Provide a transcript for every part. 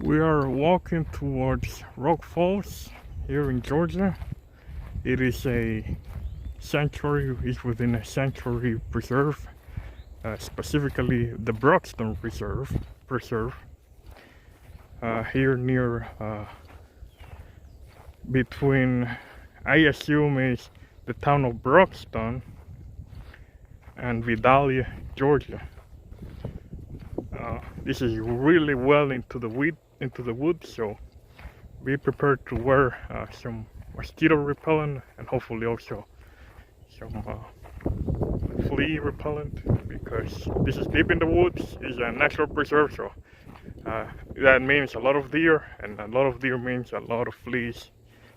We are walking towards Rock Falls here in Georgia. It is a sanctuary, it's within a sanctuary preserve, specifically the Broxton preserve here near between, I assume, is the town of Broxton and Vidalia, Georgia. This is really well into the woods, so be prepared to wear some mosquito repellent and hopefully also some flea repellent, because this is deep in the woods. It's a natural preserve, so that means a lot of deer, and a lot of deer means a lot of fleas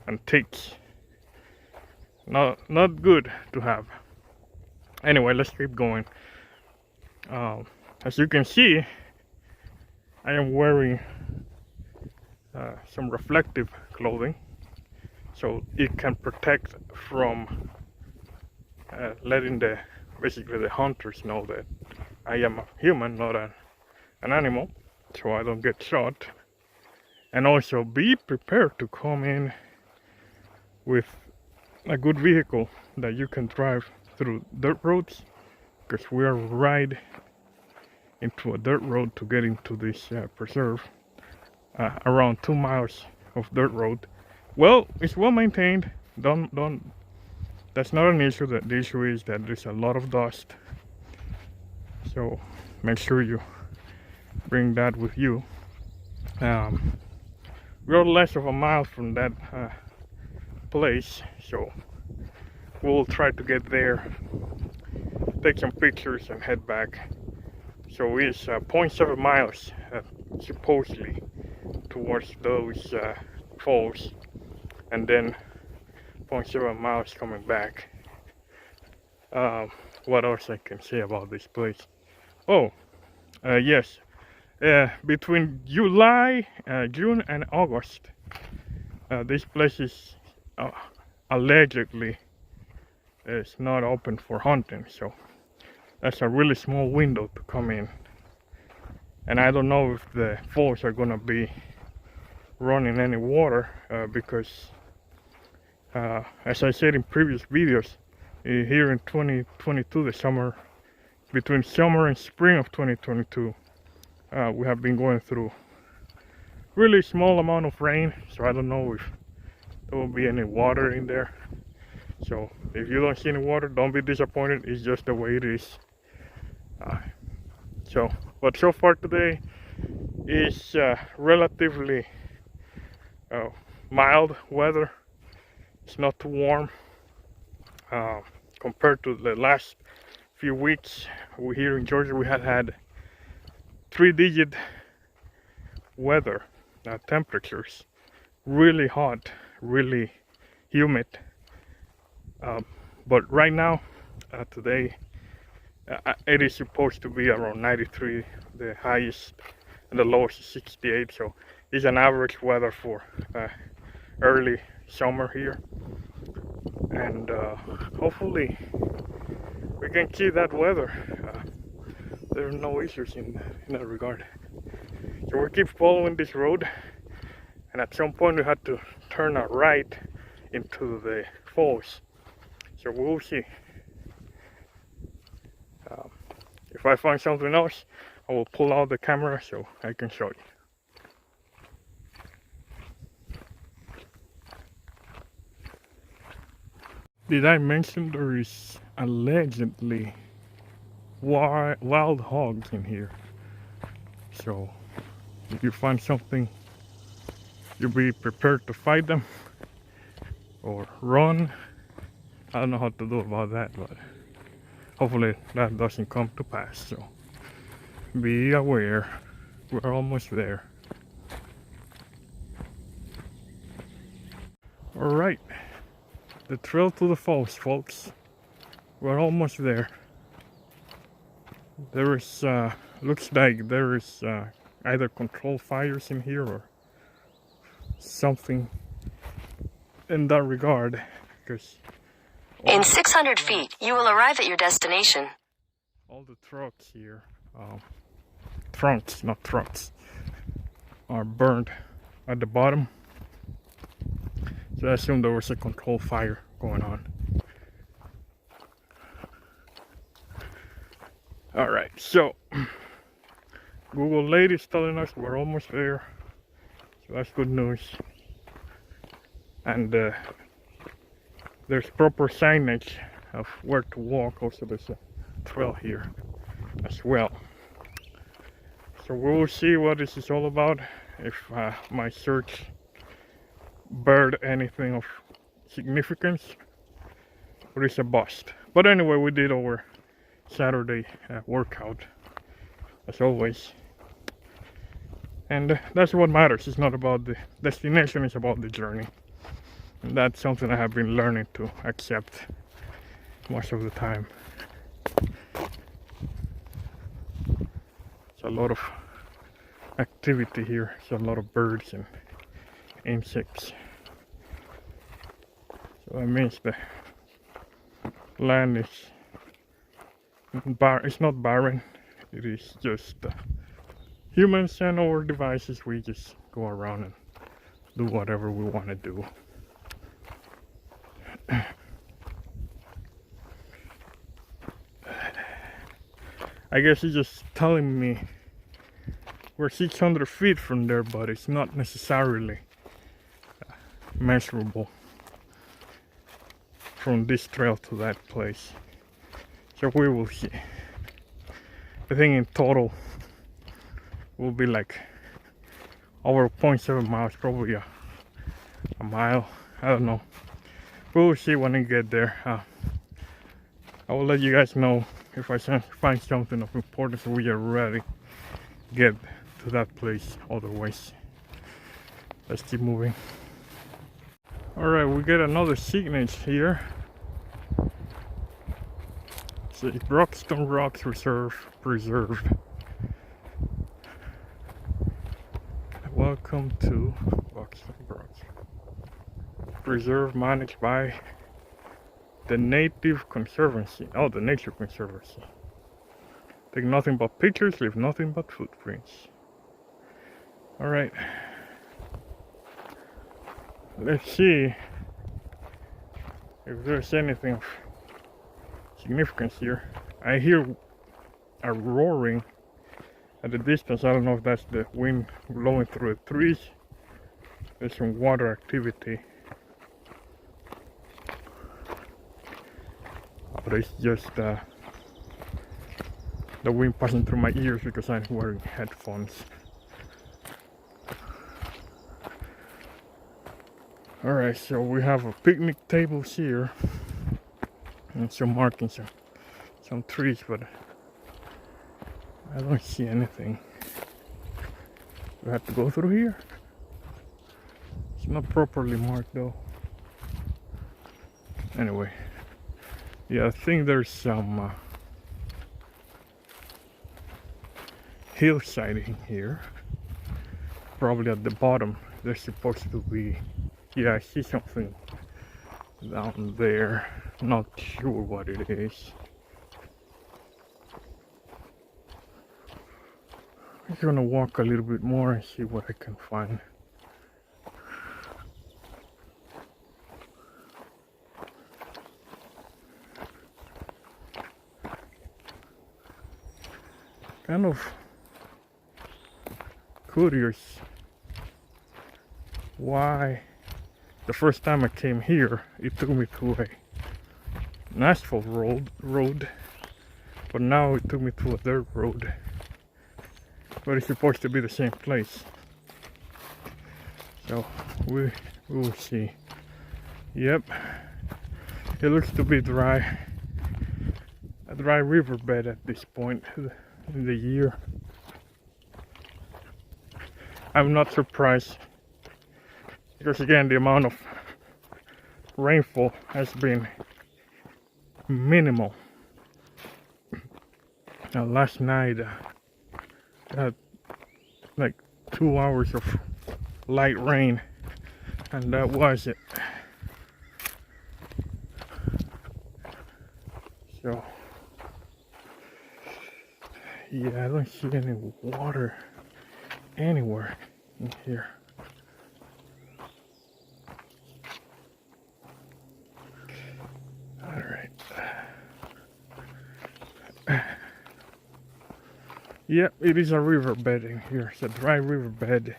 and ticks. Not good to have. Anyway, let's keep going. As you can see, I am wearing some reflective clothing, so it can protect from letting basically the hunters know that I am a human, not an animal, so I don't get shot. And also be prepared to come in with a good vehicle that you can drive through dirt roads, because we are right into a dirt road to get into this preserve. Around 2 miles of dirt road. Well, it's well maintained. That's not an issue. The issue is that there's a lot of dust, so make sure you bring that with you. We're less of a mile from that place, so we'll try to get there, take some pictures and head back. So it's 0.7 miles supposedly towards those falls, and then 0.7 miles coming back. What else I can say about this place? Oh, yes, between July, June and August, this place is allegedly is not open for hunting, so that's a really small window to come in. And I don't know if the falls are gonna be running any water, because as I said in previous videos, here in 2022, the summer, between summer and spring of 2022, we have been going through really small amount of rain, so I don't know if there will be any water in there. So if you don't see any water, don't be disappointed. It's just the way it is. But so far today is relatively mild weather. It's not too warm compared to the last few weeks. Here in Georgia, we had 3-digit weather temperatures, really hot, really humid. But right now, today, it is supposed to be around 93, the highest, and the lowest is 68. So it's an average weather for early summer here, and hopefully we can keep that weather. There are no issues in that regard. So we keep following this road, and at some point we had to turn a right into the falls. So we'll see. If I find something else, I will pull out the camera so I can show you. Did I mention there is allegedly wild hogs in here? So if you find something, you'll be prepared to fight them or run. I don't know how to do about that, but hopefully that doesn't come to pass. So be aware, we're almost there. All right, the trail to the falls, folks. We're almost there. There is looks like there is either controlled fires in here or something in that regard, because in 600 feet, you will arrive at your destination. All the trucks here, trunks, not trucks, are burned at the bottom. So I assume there was a controlled fire going on. Alright, so Google lady is telling us we're almost there. So that's good news. And there's proper signage of where to walk. Also there's a trail here as well. So we'll see what this is all about. If my search bared anything of significance, or it's a bust. But anyway, we did our Saturday workout as always, and that's what matters. It's not about the destination, it's about the journey, and that's something I have been learning to accept most of the time. It's a lot of activity here. It's a lot of birds and insects, so that means the land is it's not barren. It is just humans and our devices. We just go around and do whatever we want to do. I guess it's just telling me we're 600 feet from there, but it's not necessarily measurable from this trail to that place. So we will see. I think in total will be like over 0.7 miles, probably a mile. I don't know. We'll see when we get there. I will let you guys know if I find something of importance. We are ready to get to that place. Otherwise, let's keep moving. All right, we get another signage here. It's Broxton Rocks Preserve. Welcome to Broxton Preserve, managed by the Native Conservancy. Oh, the Nature Conservancy. Take nothing but pictures, leave nothing but footprints. Alright. Let's see if there's anything of significance here. I hear a roaring at the distance. I don't know if that's the wind blowing through the trees. There's some water activity. But it's just the wind passing through my ears because I'm wearing headphones. Alright, so we have a picnic tables here and some markings, some trees, but I don't see anything. We have to go through here. It's not properly marked though. Anyway, yeah, I think there's some hillsiding here. Probably at the bottom. There's supposed to be. Yeah, I see something down there. Not sure what it is. I'm gonna walk a little bit more and see what I can find. Kind of curious why the first time I came here it took me to an asphalt road, but now it took me to a dirt road. But it's supposed to be the same place, so we will see. Yep, it looks to be a dry riverbed at this point in the year. I'm not surprised, because again the amount of rainfall has been minimal. Now last night had like 2 hours of light rain, and that was it. So yeah, I don't see any water anywhere in here. All right. Yep, it is a riverbed in here. It's a dry riverbed.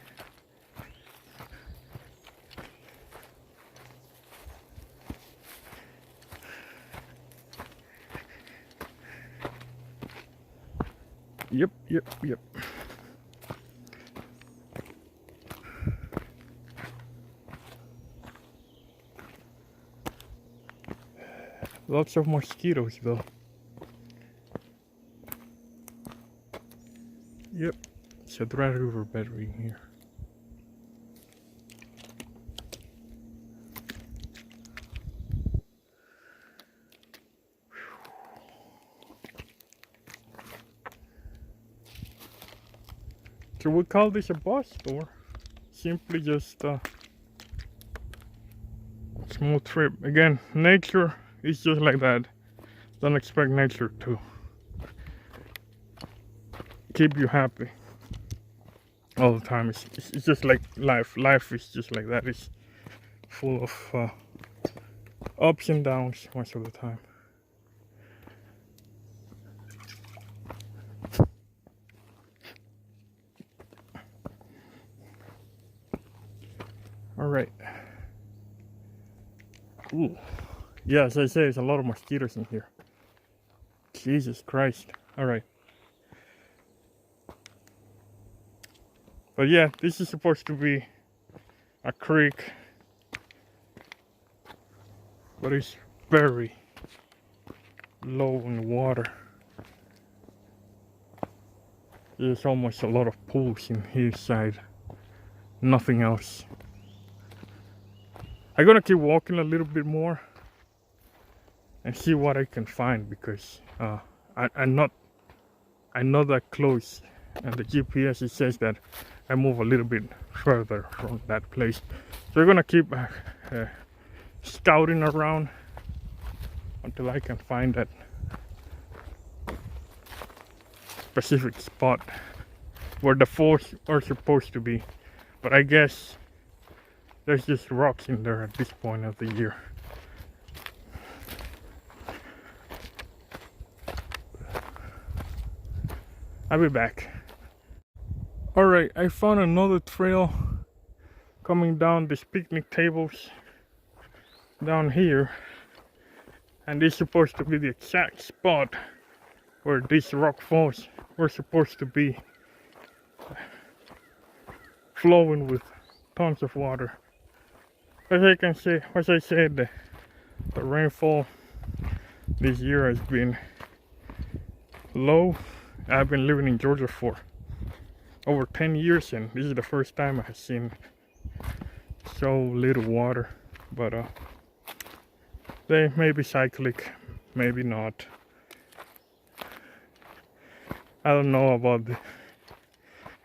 Yep. Lots of mosquitoes though. Yep, it's a dry riverbed in here. So we call this a bus or simply just a small trip. Again, nature is just like that. Don't expect nature to keep you happy all the time. It's just like life. Life is just like that. It's full of ups and downs most of the time. All right. Ooh. Yeah, as I say, there's a lot of mosquitoes in here. Jesus Christ. All right. But yeah, this is supposed to be a creek, but it's very low in water. There's almost a lot of pools in his side. Nothing else. I'm gonna keep walking a little bit more and see what I can find because I'm not that close, and the GPS it says that I move a little bit further from that place. So we're gonna keep scouting around until I can find that specific spot where the falls are supposed to be. But I guess there's just rocks in there at this point of the year. I'll be back. Alright, I found another trail coming down these picnic tables down here, and it's supposed to be the exact spot where these rock falls were supposed to be, flowing with tons of water. As I said, the rainfall this year has been low. I've been living in Georgia for over 10 years, and this is the first time I've seen so little water. But they may be cyclic, maybe not. I don't know about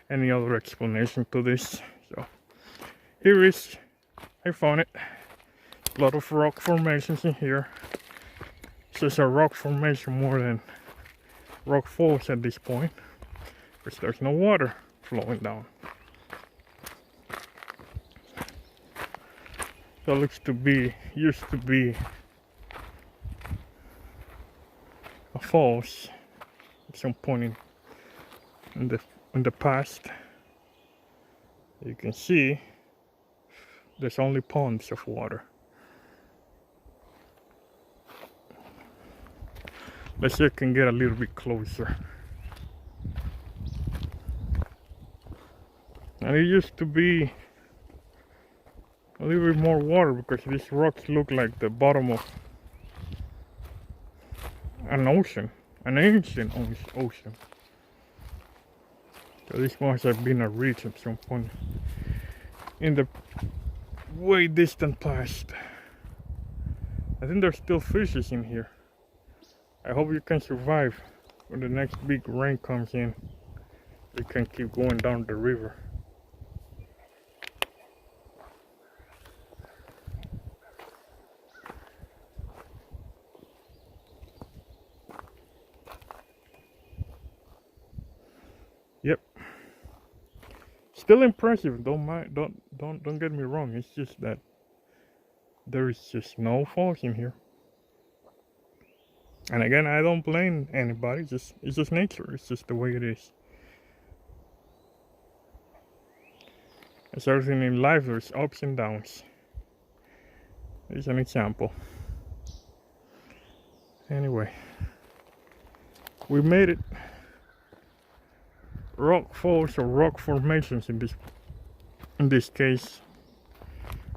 any other explanation to this. So here is, I found it. A lot of rock formations in here. It's just a rock formation more than rock falls at this point, because there's no water flowing down. So it looks to be, used to be a falls at some point in the past. You can see there's only ponds of water. Let's see if I can get a little bit closer. And it used to be a little bit more water because these rocks look like the bottom of an ocean, an ancient ocean. So this must have been a reach at some point in the way distant past. I think there's still fishes in here. I hope you can survive when the next big rain comes in. You can keep going down the river. Yep. still impressive. Don't get me wrong. It's just that there is just no falls in here. And again, I don't blame anybody. It's just nature. It's just the way it is. As everything in life, there's ups and downs. Here's an example. Anyway, we made it. Rock falls or rock formations in this case,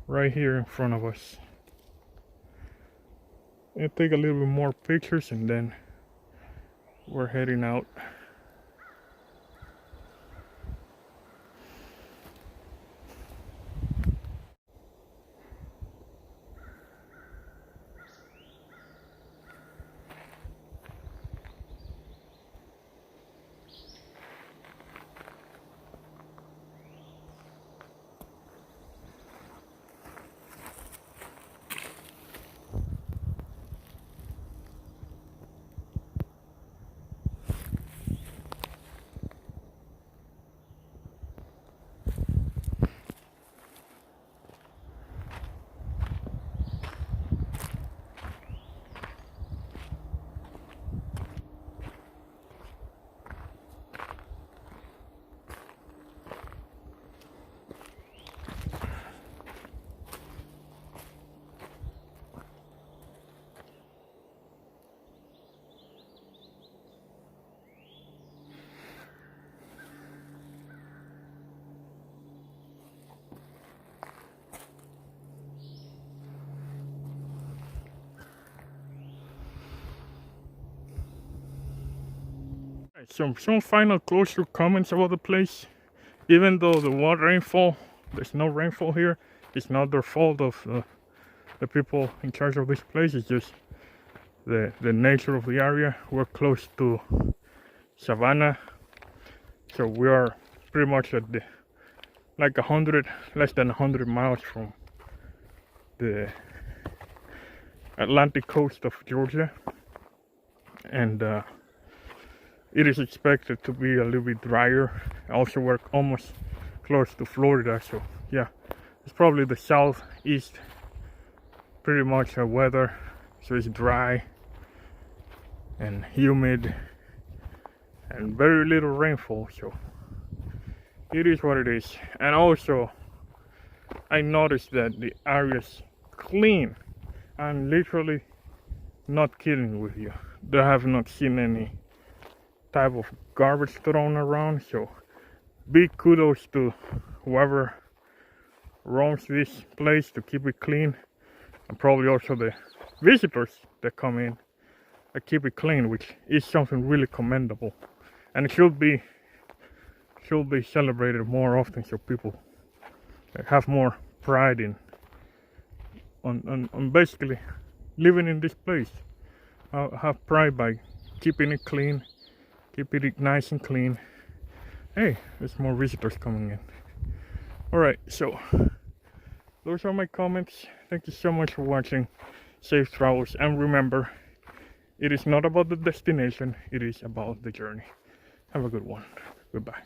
right here in front of us. I'll take a little bit more pictures and then we're heading out. Some final closure comments about the place. Even though there's no rainfall here. It's not their fault of the people in charge of this place. It's just the nature of the area. We're close to Savannah, so we are pretty much at less than 100 miles from the Atlantic coast of Georgia, and it is expected to be a little bit drier. Also, we're almost close to Florida, so yeah, it's probably the southeast pretty much weather, so it's dry and humid and very little rainfall, so it is what it is. And also, I noticed that the area's clean. I'm literally not kidding with you. I have not seen any type of garbage thrown around, so big kudos to whoever roams this place to keep it clean, and probably also the visitors that come in that keep it clean, which is something really commendable, and it should be celebrated more often, so people have more pride in on basically living in this place. Have pride by keeping it clean, keeping it nice and clean. Hey, there's more visitors coming in. Alright, so those are my comments. Thank you so much for watching. Safe travels, and remember, it is not about the destination, it is about the journey. Have a good one. Goodbye.